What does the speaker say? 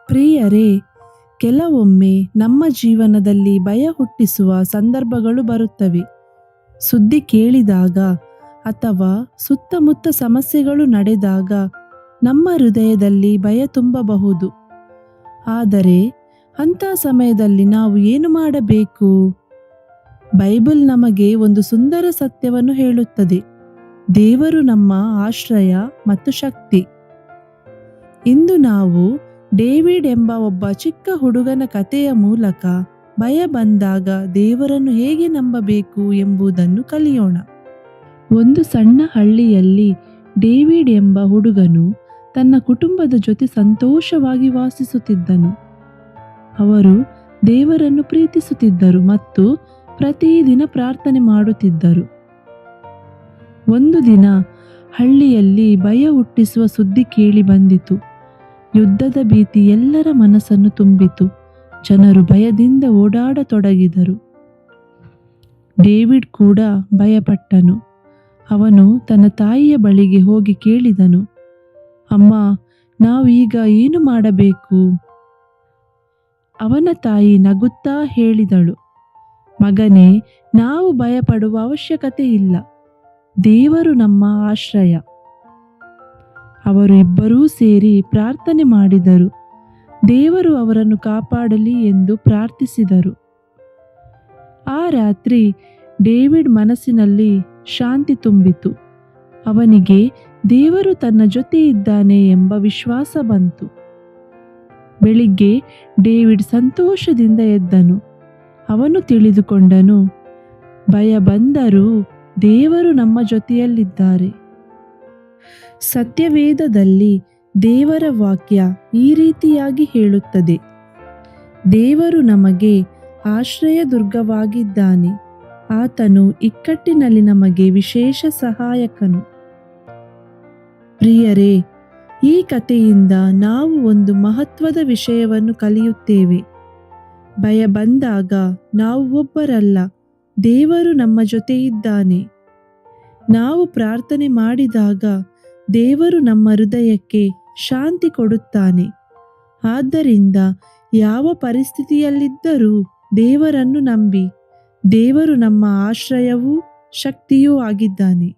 ಪ್ರಿಯರೇ, ಕೆಲವೊಮ್ಮೆ ನಮ್ಮ ಜೀವನದಲ್ಲಿ ಭಯ ಹುಟ್ಟಿಸುವ ಸಂದರ್ಭಗಳು ಬರುತ್ತವೆ. ಸುದ್ದಿ ಕೇಳಿದಾಗ ಅಥವಾ ಸುತ್ತಮುತ್ತ ಸಮಸ್ಯೆಗಳು ನಡೆದಾಗ ನಮ್ಮ ಹೃದಯದಲ್ಲಿ ಭಯ ತುಂಬಬಹುದು. ಆದರೆ ಅಂಥ ಸಮಯದಲ್ಲಿ ನಾವು ಏನು ಮಾಡಬೇಕು? ಬೈಬಲ್ ನಮಗೆ ಒಂದು ಸುಂದರ ಸತ್ಯವನ್ನು ಹೇಳುತ್ತದೆ. ದೇವರು ನಮ್ಮ ಆಶ್ರಯ ಮತ್ತು ಶಕ್ತಿ. ಇಂದು ನಾವು ಡೇವಿಡ್ ಎಂಬ ಒಬ್ಬ ಚಿಕ್ಕ ಹುಡುಗನ ಕಥೆಯ ಮೂಲಕ ಭಯ ಬಂದಾಗ ದೇವರನ್ನು ಹೇಗೆ ನಂಬಬೇಕು ಎಂಬುದನ್ನು ಕಲಿಯೋಣ. ಒಂದು ಸಣ್ಣ ಹಳ್ಳಿಯಲ್ಲಿ ಡೇವಿಡ್ ಎಂಬ ಹುಡುಗನು ತನ್ನ ಕುಟುಂಬದ ಜೊತೆ ಸಂತೋಷವಾಗಿ ವಾಸಿಸುತ್ತಿದ್ದನು. ಅವರು ದೇವರನ್ನು ಪ್ರೀತಿಸುತ್ತಿದ್ದರು ಮತ್ತು ಪ್ರತಿದಿನ ಪ್ರಾರ್ಥನೆ ಮಾಡುತ್ತಿದ್ದರು. ಒಂದು ದಿನ ಹಳ್ಳಿಯಲ್ಲಿ ಭಯ ಹುಟ್ಟಿಸುವ ಸುದ್ದಿ ಕೇಳಿ ಬಂದಿತು. ಯುದ್ಧದ ಭೀತಿ ಎಲ್ಲರ ಮನಸ್ಸನ್ನು ತುಂಬಿತು. ಜನರು ಭಯದಿಂದ ಓಡಾಡತೊಡಗಿದರು. ಡೇವಿಡ್ ಕೂಡ ಭಯಪಟ್ಟನು. ಅವನು ತನ್ನ ತಾಯಿಯ ಬಳಿಗೆ ಹೋಗಿ ಕೇಳಿದನು, ಅಮ್ಮ, ನಾವು ಈಗ ಏನು ಮಾಡಬೇಕು? ಅವನ ತಾಯಿ ನಗುತ್ತಾ ಹೇಳಿದಳು, ಮಗನೇ, ನಾವು ಭಯಪಡುವ ಅವಶ್ಯಕತೆ ಇಲ್ಲ. ದೇವರು ನಮ್ಮ ಆಶ್ರಯ. ಅವರು ಇಬ್ಬರೂ ಸೇರಿ ಪ್ರಾರ್ಥನೆ ಮಾಡಿದರು. ದೇವರು ಅವರನ್ನು ಕಾಪಾಡಲಿ ಎಂದು ಪ್ರಾರ್ಥಿಸಿದರು. ಆ ರಾತ್ರಿ ಡೇವಿಡ್ ಮನಸ್ಸಿನಲ್ಲಿ ಶಾಂತಿ ತುಂಬಿತು. ಅವನಿಗೆ ದೇವರು ತನ್ನ ಜೊತೆ ಇದ್ದಾನೆ ಎಂಬ ವಿಶ್ವಾಸ ಬಂತು. ಬೆಳಿಗ್ಗೆ ಡೇವಿಡ್ ಸಂತೋಷದಿಂದ ಎದ್ದನು. ಅವನು ತಿಳಿದುಕೊಂಡನು, ಭಯ ಬಂದರೂ ದೇವರು ನಮ್ಮ ಜೊತೆಯಲ್ಲಿದ್ದಾರೆ. ಸತ್ಯವೇದದಲ್ಲಿ ದೇವರ ವಾಕ್ಯ ಈ ರೀತಿಯಾಗಿ ಹೇಳುತ್ತದೆ, ದೇವರು ನಮಗೆ ಆಶ್ರಯ ದುರ್ಗವಾಗಿದ್ದಾನೆ. ಆತನು ಇಕ್ಕಟ್ಟಿನಲ್ಲಿ ನಮಗೆ ವಿಶೇಷ ಸಹಾಯಕನು. ಪ್ರಿಯರೇ, ಈ ಕಥೆಯಿಂದ ನಾವು ಒಂದು ಮಹತ್ವದ ವಿಷಯವನ್ನು ಕಲಿಯುತ್ತೇವೆ. ಭಯ ಬಂದಾಗ ನಾವು ಒಬ್ಬರಲ್ಲ, ದೇವರು ನಮ್ಮ ಜೊತೆ ಇದ್ದಾನೆ. ನಾವು ಪ್ರಾರ್ಥನೆ ಮಾಡಿದಾಗ ದೇವರು ನಮ್ಮ ಹೃದಯಕ್ಕೆ ಶಾಂತಿ ಕೊಡುತ್ತಾನೆ. ಆದ್ದರಿಂದ ಯಾವ ಪರಿಸ್ಥಿತಿಯಲ್ಲಿದ್ದರೂ ದೇವರನ್ನು ನಂಬಿ. ದೇವರು ನಮ್ಮ ಆಶ್ರಯವೂ ಶಕ್ತಿಯೂ ಆಗಿದ್ದಾನೆ.